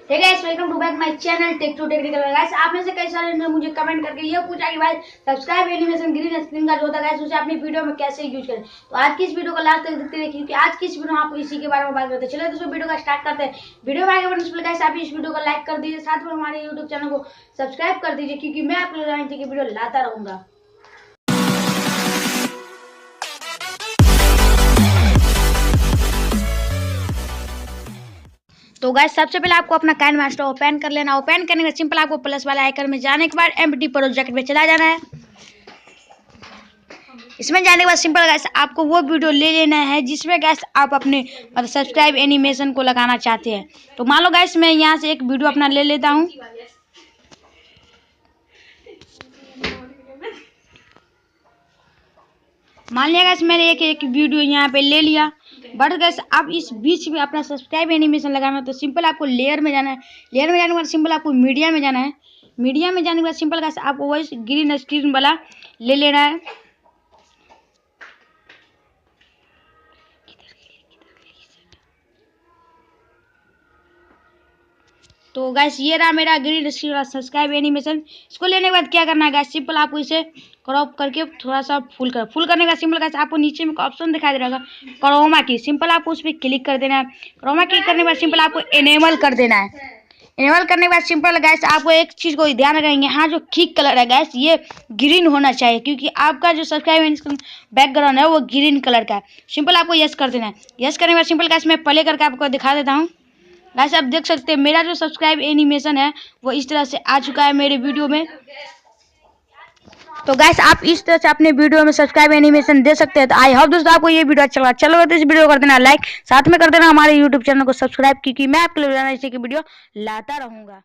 Hey guys, welcome to back my channel tech to technical. Guys, आप में से कई सारे ने मुझे कमेंट करके ये पूछा कि भाई सब्सक्राइब एनिमेशन ग्रीन स्क्रीन का जो होता है गाइस उसे अपनी वीडियो में कैसे यूज करें। तो आज की इस वीडियो को लास्ट तक देखते रहिए क्योंकि आज की इस वीडियो में आपको इसी के बारे में बात करते हैं। चलिए दोस्तों, वीडियो का स्टार्ट करते हैं। वीडियो में आगे बढ़ने से पहले गाइस आप इस वीडियो को लाइक कर दीजिए, साथ में हमारे यूट्यूब चैनल को सब्सक्राइब कर दीजिए क्योंकि मैं आप लोगों की वीडियो लाता रहूंगा। तो गाइस, सबसे पहले आपको अपना काइन मास्टर ओपन कर लेना। ओपन करने के बाद सिंपल आपको प्लस वाला आइकन में जाने के बाद एमटी प्रोजेक्ट में चला जाना है। इसमें जाने के बाद सिंपल गाइस आपको वो वीडियो ले लेना है जिसमें गाइस आप अपने मतलब सब्सक्राइब एनिमेशन को लगाना चाहते हैं। तो मान लो गाइस मैं यहाँ से एक वीडियो अपना ले लेता हूँ। मान लिया गाइस मैंने एक वीडियो यहाँ पे ले लिया। बट गाइस आप इस बीच में अपना सब्सक्राइब एनिमेशन लगाना है तो सिंपल आपको लेयर में जाना है। लेयर में जाने के बाद सिंपल आपको मीडिया में जाना है। मीडिया में जाने के बाद सिंपल गाइस आपको वही ग्रीन स्क्रीन वाला ले लेना है। तो गाइस ये रहा मेरा ग्रीन स्क्रीन वाला सब्सक्राइब एनिमेशन। इसको लेने के बाद क्या करना है गाइस, सिंपल आपको इसे क्रॉप करके थोड़ा सा फुल करने का सिंपल गाइस आपको नीचे में ऑप्शन दिखाई दे रहा होगा क्रोमा की। सिंपल आपको उस पर क्लिक कर देना है। क्रोमा क्लिक करने के बाद सिंपल आपको एनेबल कर देना है। एनेबल करने के बाद सिंपल गाइस आपको एक चीज़ को ध्यान रखेंगे, यहाँ जो किक कलर है गाइस ये ग्रीन होना चाहिए क्योंकि आपका जो सब्सक्राइब एनिमेशन बैकग्राउंड है वो ग्रीन कलर का है। सिंपल आपको यस कर देना है। यस करने के बाद सिंपल गाइस मैं प्ले करके आपको दिखा देता हूँ। गाइस आप देख सकते हैं मेरा जो सब्सक्राइब एनिमेशन है वो इस तरह से आ चुका है मेरे वीडियो में। तो गाइस आप इस तरह से अपने वीडियो में सब्सक्राइब एनिमेशन दे सकते हैं। तो आई होप दोस्तों आपको ये वीडियो अच्छा लगा। चलो तो इस वीडियो को कर देना लाइक, साथ में कर देना हमारे यूट्यूब चैनल को सब्सक्राइब क्योंकि मैं आपके लिए इसी की वीडियो लाता रहूंगा।